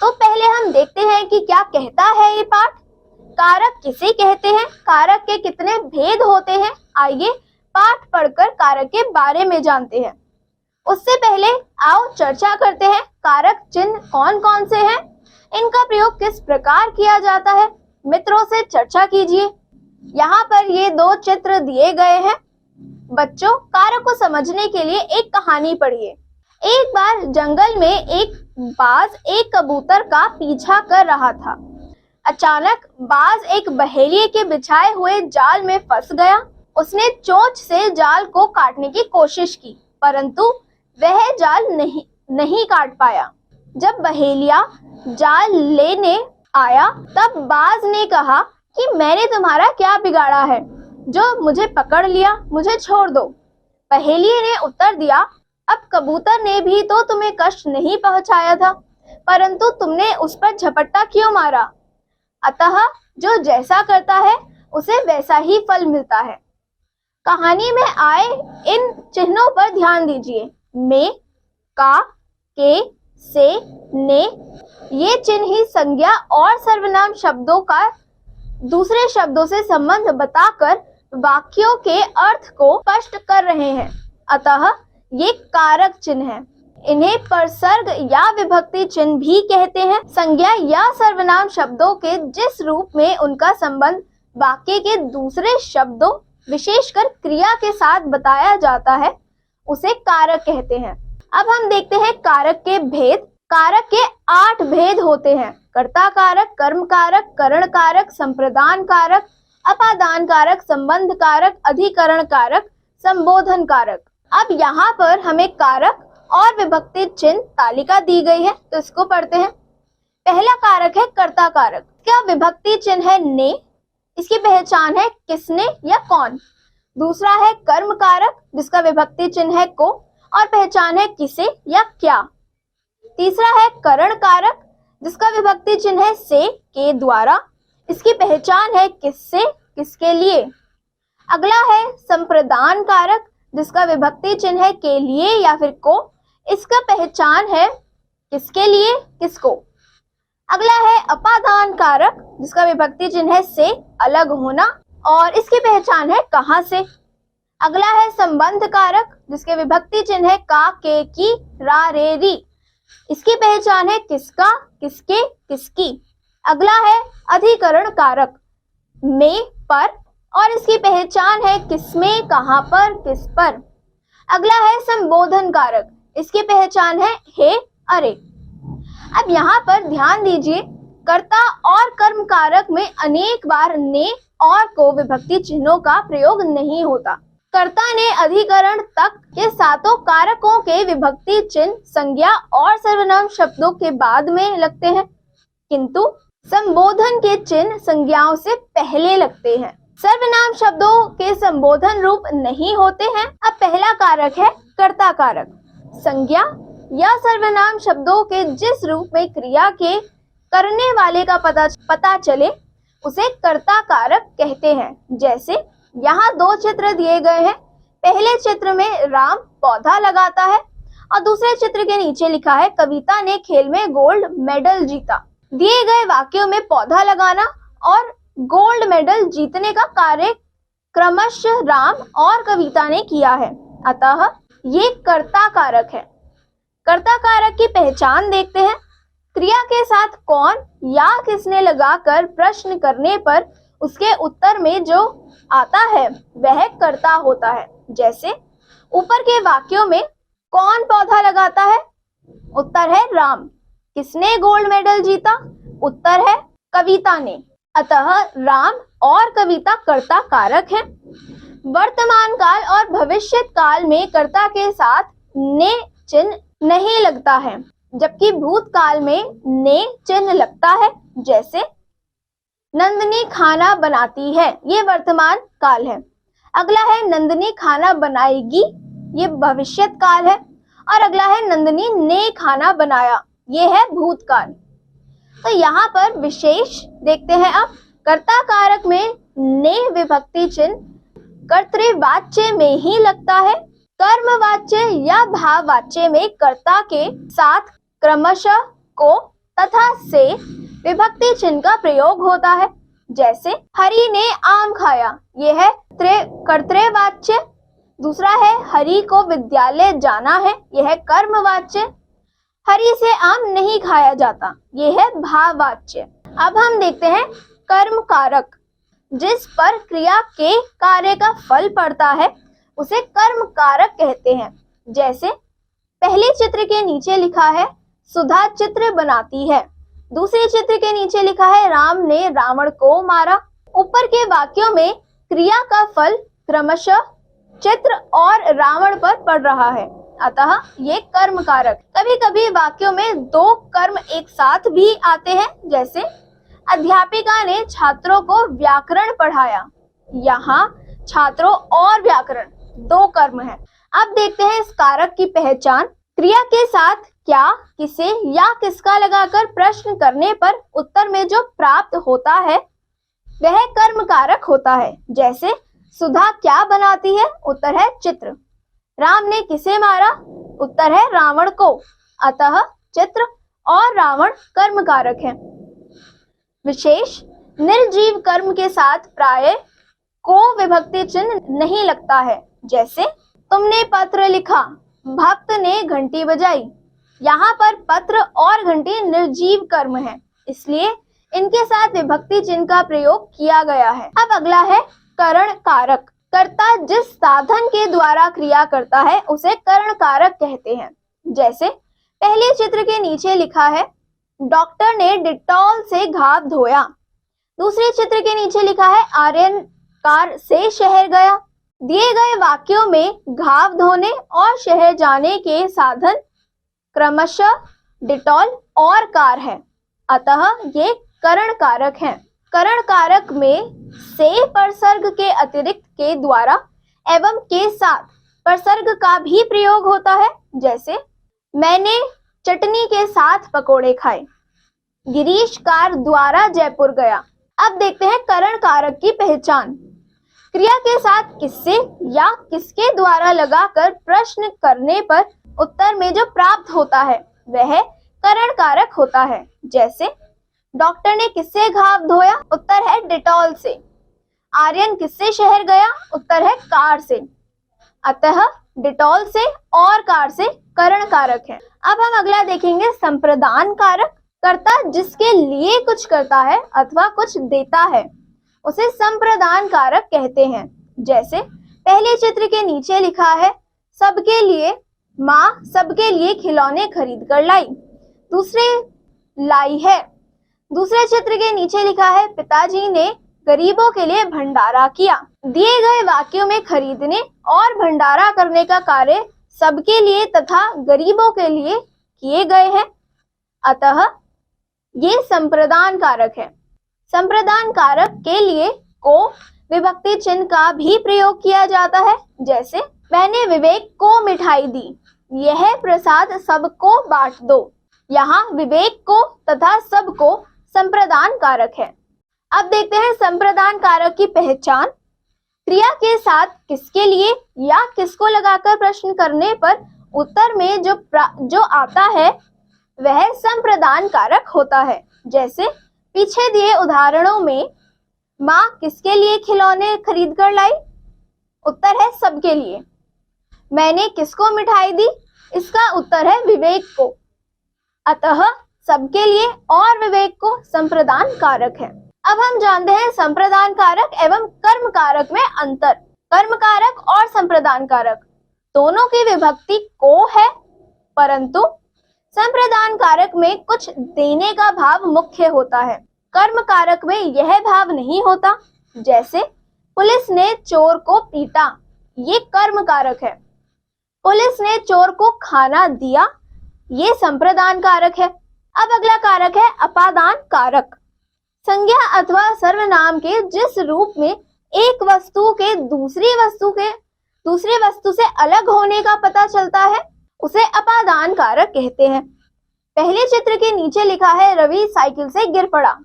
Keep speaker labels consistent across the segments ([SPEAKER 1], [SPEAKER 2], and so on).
[SPEAKER 1] तो पहले हम देखते हैं कि क्या कहता है ये पाठ। कारक किसे कहते हैं, कारक के कितने भेद होते हैं, आइए पाठ पढ़कर कारक के बारे में जानते हैं। उससे पहले आओ चर्चा करते हैं कारक चिन्ह कौन कौन से हैं, इनका प्रयोग किस प्रकार किया जाता है। मित्रों से चर्चा कीजिए। यहाँ पर ये दो चित्र दिए गए हैं। बच्चों, कारक को समझने के लिए एक कहानी पढ़िए। एक बार जंगल में एक बाज एक कबूतर का पीछा कर रहा था। अचानक बाज एक बहेलिए के बिछाए हुए जाल में फंस गया। उसने चोंच से जाल को काटने की कोशिश की, परंतु वह जाल नहीं काट पाया। जब बहेलिया जाल लेने आया तब बाज ने कहा कि मैंने तुम्हारा क्या बिगाड़ा है जो मुझे पकड़ लिया, मुझे छोड़ दो। बहेलिये ने उत्तर दिया, अब कबूतर ने भी तो तुम्हें कष्ट नहीं पहुंचाया था, परंतु तुमने उस पर झपट्टा क्यों मारा। अतः जो जैसा करता है उसे वैसा ही फल मिलता है। कहानी में आए इन चिन्हों पर ध्यान दीजिए। में, का, के, से, ने, ये चिन्ह ही संज्ञा और सर्वनाम शब्दों का दूसरे शब्दों से संबंध बताकर वाक्यों के अर्थ को स्पष्ट कर रहे हैं। अतः ये कारक चिन्ह है। इन्हें परसर्ग या विभक्ति चिन्ह भी कहते हैं। संज्ञा या सर्वनाम शब्दों के जिस रूप में उनका संबंध वाक्य के दूसरे शब्दों विशेषकर क्रिया के साथ बताया जाता है उसे कारक कहते हैं। अब हम देखते हैं कारक के भेद। कारक के 8 भेद होते हैं। कर्ता कारक, कर्म कारक, करण कारक, संप्रदान कारक, अपादान कारक, संबंध कारक, अधिकरण कारक, संबोधन कारक। अब यहाँ पर हमें कारक और विभक्ति चिन्ह तालिका दी गई है, तो इसको पढ़ते हैं। पहला कारक है कर्ता कारक। क्या विभक्ति चिन्ह है ने, इसकी पहचान है किसने या कौन। दूसरा है कर्म कारक, जिसका विभक्ति चिन्ह है को और पहचान है किसे या क्या। तीसरा है करण कारक, जिसका विभक्ति चिन्ह है से, के द्वारा, इसकी पहचान है किससे, किसके लिए। अगला है संप्रदान कारक, जिसका विभक्ति चिन्ह है के लिए या फिर को, इसका पहचान है किसके लिए, किसको। अगला है अपादान कारक, जिसका विभक्ति चिन्ह है से, अलग होना, और इसकी पहचान है कहां से। अगला है संबंध कारक, जिसके विभक्ति चिन्ह है का, के, की, रा, रे, री, इसकी पहचान है किसका, किसके, किसकी। अगला है अधिकरण कारक, में, पर, और इसकी पहचान है किसमें, कहां पर, किस पर। अगला है संबोधन कारक, इसकी पहचान है हे, अरे। अब यहाँ पर ध्यान दीजिए, कर्ता और कर्म कारक में अनेक बार ने और को विभक्ति चिन्हों का प्रयोग नहीं होता। कर्ता ने अधिकरण तक के सातों कारकों के विभक्ति चिन्ह संज्ञा और सर्वनाम शब्दों के बाद में लगते हैं, किंतु संबोधन के चिन्ह संज्ञाओं से पहले लगते हैं। सर्वनाम शब्दों के संबोधन रूप नहीं होते हैं। अब पहला कारक है कर्ता कारक। संज्ञा या सर्वनाम शब्दों के जिस रूप में क्रिया के करने वाले का पता चले उसे कर्ता कारक कहते हैं। जैसे यहाँ 2 चित्र दिए गए हैं। पहले चित्र में राम पौधा लगाता है और दूसरे चित्र के नीचे लिखा है कविता ने खेल में गोल्ड मेडल जीता। दिए गए वाक्यों में पौधा लगाना और गोल्ड मेडल जीतने का कार्य क्रमशः राम और कविता ने किया है, अतः ये कर्ता कारक है। कर्ता कारक की पहचान देखते हैं। क्रिया के साथ कौन या किसने लगाकर प्रश्न करने पर उसके उत्तर में जो आता है वह कर्ता होता है। जैसे ऊपर के वाक्यों में कौन पौधा लगाता है, उत्तर है राम। किसने गोल्ड मेडल जीता, उत्तर है कविता ने। अतः राम और कविता कर्ता कारक हैं। वर्तमान काल और भविष्य काल में कर्ता के साथ ने चिन्ह नहीं लगता है, जबकि भूतकाल में ने चिन्ह लगता है। जैसे नंदिनी खाना बनाती है, ये वर्तमान काल है। अगला है नंदिनी खाना बनाएगी, ये भविष्य काल है। और अगला है नंदिनी ने खाना बनाया, ये है भूतकाल। तो यहाँ पर विशेष देखते हैं। अब कर्ता कारक में ने विभक्ति चिन्ह कर्तृवाच्य में ही लगता है। कर्मवाच्य या भाववाच्य में कर्ता के साथ क्रमशः को तथा से विभक्ति चिन्ह का प्रयोग होता है। जैसे हरि ने आम खाया, यह है कर्तृवाच्य। दूसरा है हरि को विद्यालय जाना है, यह है कर्मवाच्य। हरि से आम नहीं खाया जाता, यह है भाववाच्य। अब हम देखते हैं कर्म कारक। जिस पर क्रिया के कार्य का फल पड़ता है उसे कर्म कारक कहते हैं। जैसे पहले चित्र के नीचे लिखा है सुधा चित्र बनाती है, दूसरे चित्र के नीचे लिखा है राम ने रावण को मारा। ऊपर के वाक्यों में क्रिया का फल क्रमशः चित्र और रावण पर पड़ रहा है, अतः ये कर्म कारक। कभी कभी वाक्यों में दो कर्म एक साथ भी आते हैं। जैसे अध्यापिका ने छात्रों को व्याकरण पढ़ाया, यहाँ छात्रों और व्याकरण दो कर्म है। अब देखते हैं इस कारक की पहचान। क्रिया के साथ क्या, किसे या किसका लगाकर प्रश्न करने पर उत्तर में जो प्राप्त होता है वह कर्म कारक होता है। जैसे सुधा क्या बनाती है, उत्तर है चित्र। राम ने किसे मारा, उत्तर है रावण को, अतः चित्र और रावण कर्म कारक है। विशेष निर्जीव कर्म के साथ प्राय को विभक्ति चिन्ह नहीं लगता है। जैसे तुमने पत्र लिखा, भक्त ने घंटी बजाई, यहाँ पर पत्र और घंटी निर्जीव कर्म है, इसलिए इनके साथ विभक्ति चिन्ह का प्रयोग किया गया है। अब अगला है करण कारक। कर्ता जिस साधन के द्वारा क्रिया करता है उसे करण कारक कहते हैं। जैसे पहले चित्र के नीचे लिखा है डॉक्टर ने डिटॉल से घाव धोया, दूसरे चित्र के नीचे लिखा है आर्यन कार से शहर गया। दिए गए वाक्यों में घाव धोने और शहर जाने के साधन क्रमशः डिटॉल और कार है, अतः ये करण कारक हैं। करण कारक में से परसर्ग के अतिरिक्त के द्वारा एवं के साथ परसर्ग का भी प्रयोग होता है। जैसे मैंने चटनी के साथ पकोड़े खाए, गिरीश कार द्वारा जयपुर गया। अब देखते हैं करण कारक की पहचान। क्रिया के साथ किससे या किसके द्वारा लगाकर प्रश्न करने पर उत्तर में जो प्राप्त होता है वह करण कारक होता है। जैसे डॉक्टर ने किससे घाव धोया, उत्तर है डिटॉल से। आर्यन किससे शहर गया, उत्तर है कार से, अतः डिटॉल से और कार से करण कारक है। अब हम अगला देखेंगे संप्रदान कारक। कर्ता जिसके लिए कुछ करता है अथवा कुछ देता है उसे संप्रदान कारक कहते हैं। जैसे पहले चित्र के नीचे लिखा है सबके लिए माँ सबके लिए खिलौने खरीद कर लाई, दूसरे लाई है। दूसरे चित्र के नीचे लिखा है पिताजी ने गरीबों के लिए भंडारा किया। दिए गए वाक्यों में खरीदने और भंडारा करने का कार्य सबके लिए तथा गरीबों के लिए किए गए हैं, अतः ये संप्रदान कारक है। संप्रदान कारक के लिए को विभक्ति चिन्ह का भी प्रयोग किया जाता है। जैसे मैंने विवेक को मिठाई दी, यह प्रसाद सबको बांट दो। यहाँ विवेक को तथा सबको संप्रदान कारक है। अब देखते हैं संप्रदान कारक की पहचान। क्रिया के साथ किसके लिए या किसको लगाकर प्रश्न करने पर उत्तर में जो आता है वह संप्रदान कारक होता है। जैसे पीछे दिए उदाहरणों में माँ किसके लिए खिलौने खरीद कर लाई, उत्तर है सबके लिए। मैंने किसको मिठाई दी, इसका उत्तर है विवेक को, अतः सबके लिए और विवेक को संप्रदान कारक है। अब हम जानते हैं संप्रदान कारक एवं कर्म कारक में अंतर। कर्म कारक और संप्रदान कारक दोनों की विभक्ति को है, परंतु संप्रदान कारक में कुछ देने का भाव मुख्य होता है, कर्म कारक में यह भाव नहीं होता। जैसे पुलिस ने चोर को पीटा, ये कर्म कारक है। पुलिस ने चोर को खाना दिया, ये संप्रदान कारक है। अब अगला कारक है अपादान कारक। संज्ञा अथवा सर्वनाम के जिस रूप में एक वस्तु के दूसरी वस्तु से अलग होने का पता चलता है उसे अपादान कारक कहते हैं। पहले चित्र के नीचे लिखा है रवि साइकिल से गिर पड़ा,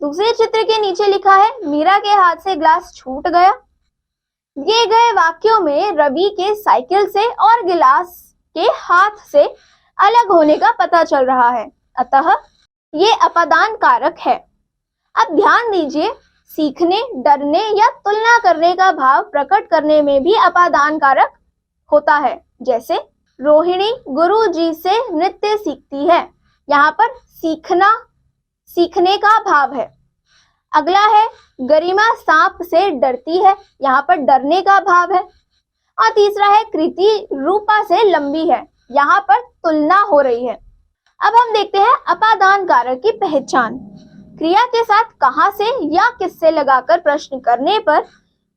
[SPEAKER 1] दूसरे चित्र के नीचे लिखा है मीरा के हाथ से ग्लास छूट गया। दिए गए वाक्यों में रवि के साइकिल से और गिलास के हाथ से अलग होने का पता चल रहा है, अतः ये अपादान कारक है। अब ध्यान दीजिए, सीखने, डरने या तुलना करने का भाव प्रकट करने में भी अपादान कारक होता है। जैसे रोहिणी गुरुजी से नृत्य सीखती है, यहाँ पर सीखना, सीखने का भाव है। अगला है गरिमा सांप से डरती है, यहाँ पर डरने का भाव है। और तीसरा है कृति रूपा से लंबी है, यहाँ पर तुलना हो रही है। अब हम देखते हैं अपादान कारक की पहचान। क्रिया के साथ कहां से या किससे लगाकर प्रश्न करने पर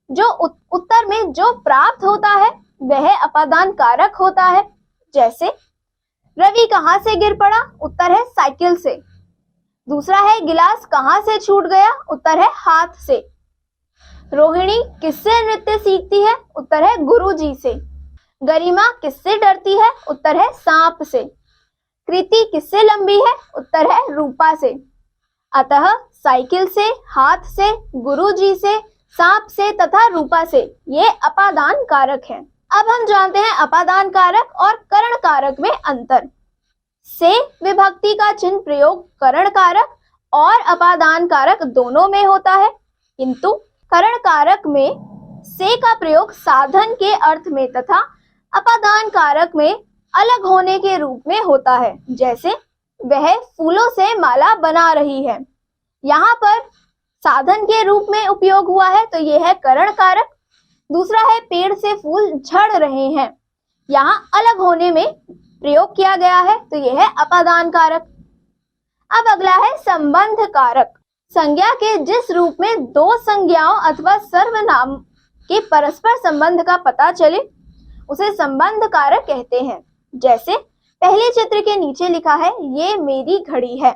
[SPEAKER 1] जो उत्तर में जो प्राप्त होता है वह अपादान कारक होता है। जैसे रवि कहां से गिर पड़ा, उत्तर है साइकिल से। दूसरा है गिलास कहां से छूट गया, उत्तर है हाथ से। रोहिणी किससे नृत्य सीखती है, उत्तर है गुरुजी से। गरिमा किससे डरती है, उत्तर है सांप से। कृति किससे लंबी है, उत्तर है रूपा से। अतः साइकिल से, हाथ से, गुरुजी से, सांप से तथा रूपा से ये अपादान कारक हैं। अब हम जानते हैं अपादान कारक और करण कारक में अंतर। से विभक्ति का चिन्ह प्रयोग करण कारक और अपादान कारक दोनों में होता है, किंतु करण कारक में से का प्रयोग साधन के अर्थ में तथा अपादान कारक में अलग होने के रूप में होता है। जैसे वह फूलों से माला बना रही है, यहाँ पर साधन के रूप में उपयोग हुआ है तो यह है करण कारक। दूसरा है पेड़ से फूल झड़ रहे हैं, यहाँ अलग होने में प्रयोग किया गया है तो यह है अपादान कारक। अब अगला है संबंध कारक। संज्ञा के जिस रूप में दो संज्ञाओं अथवा सर्वनाम के परस्पर संबंध का पता चले उसे संबंध कारक कहते हैं। जैसे पहले चित्र के नीचे लिखा है ये मेरी घड़ी है,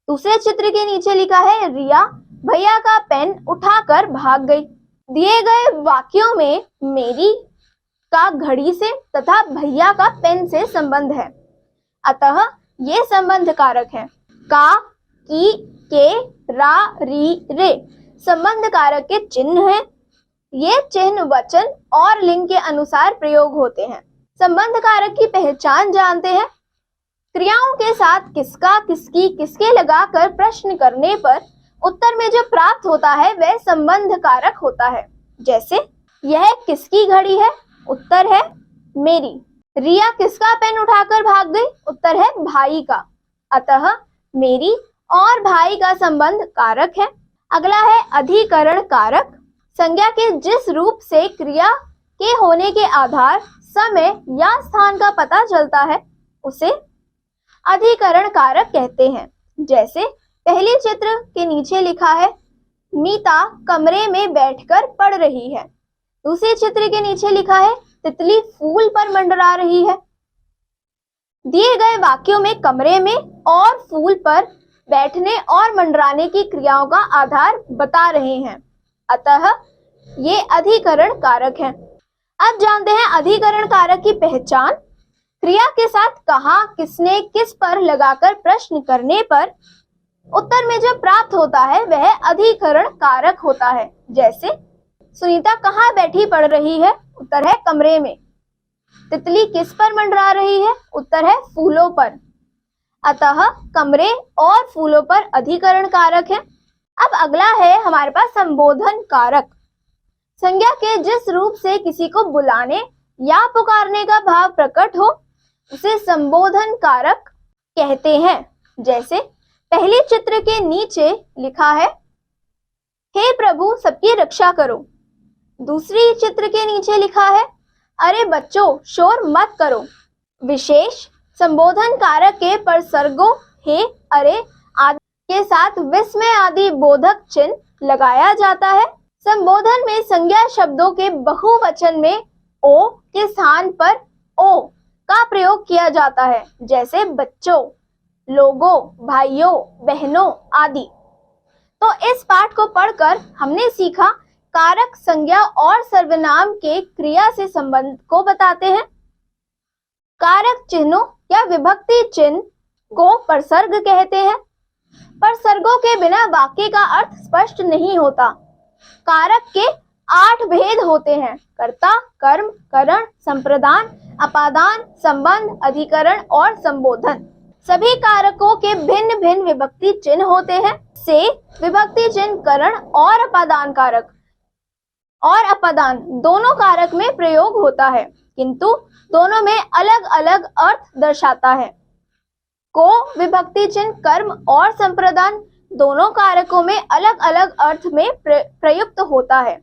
[SPEAKER 1] दूसरे चित्र के नीचे लिखा है रिया भैया का पेन उठाकर भाग गई। दिए गए वाक्यों में मेरी का घड़ी से तथा भैया का पेन से संबंध है, अतः ये संबंध कारक है। का, की, के, रा, री, रे संबंध कारक के चिन्ह हैं। ये चिन्ह वचन और लिंग के अनुसार प्रयोग होते हैं। संबंध कारक की पहचान जानते हैं। क्रियाओं के साथ किसका, किसकी, किसके लगाकर प्रश्न करने पर उत्तर में जो प्राप्त होता है वह संबंध कारक होता है। जैसे यह किसकी घड़ी है, उत्तर है मेरी। रिया किसका पेन उठाकर भाग गई, उत्तर है भाई का, अतः मेरी और भाई का संबंध कारक है। अगला है अधिकरण कारक। संज्ञा के जिस रूप से क्रिया के होने के आधार, समय या स्थान का पता चलता है उसे अधिकरण कारक कहते हैं। जैसे पहले चित्र के नीचे लिखा है मीता कमरे में बैठकर पढ़ रही है, दूसरे चित्र के नीचे लिखा है तितली फूल पर मंडरा रही है। दिए गए वाक्यों में कमरे में और फूल पर बैठने और मंडराने की क्रियाओं का आधार बता रहे हैं, अतः ये अधिकरण कारक है। अब जानते हैं अधिकरण कारक की पहचान। क्रिया के साथ कहा, किसने, किस पर लगाकर प्रश्न करने पर उत्तर में जो प्राप्त होता है वह अधिकरण कारक होता है। जैसे सुनीता कहाँ बैठी पढ़ रही है, उत्तर है कमरे में। तितली किस पर मंडरा रही है, उत्तर है फूलों पर, अतः कमरे और फूलों पर अधिकरण कारक है। अब अगला है हमारे पास संबोधन कारक। संज्ञा के जिस रूप से किसी को बुलाने या पुकारने का भाव प्रकट हो उसे संबोधन कारक कहते हैं। जैसे पहले चित्र के नीचे लिखा है हे प्रभु सबकी रक्षा करो, दूसरी चित्र के नीचे लिखा है अरे बच्चों शोर मत करो। विशेष संबोधन कारक के परसर्गों हे, अरे आदि के साथ विस्मय आदि बोधक चिन्ह लगाया जाता है। संबोधन में संज्ञा शब्दों के बहुवचन में ओ के स्थान पर ओ का प्रयोग किया जाता है। जैसे बच्चों, लोगों, भाइयों, बहनों आदि। तो इस पाठ को पढ़कर हमने सीखा कारक संज्ञा और सर्वनाम के क्रिया से संबंध को बताते हैं। कारक चिन्हों या विभक्ति चिन्ह को परसर्ग कहते हैं। परसर्गों के बिना वाक्य का अर्थ स्पष्ट नहीं होता। कारक के 8 भेद होते हैं: कर्ता, कर्म, करण, संप्रदान, अपादान, संबंध, अधिकरण और संबोधन। सभी कारकों के भिन्न भिन्न विभक्ति चिन्ह होते हैं। से विभक्ति चिन्ह करण और अपादान कारक और अपादान दोनों कारक में प्रयोग होता है, किंतु दोनों में अलग अलग अर्थ दर्शाता है। को विभक्ति चिन्ह कर्म और संप्रदान दोनों कारकों में अलग अलग अर्थ में प्रयुक्त होता है।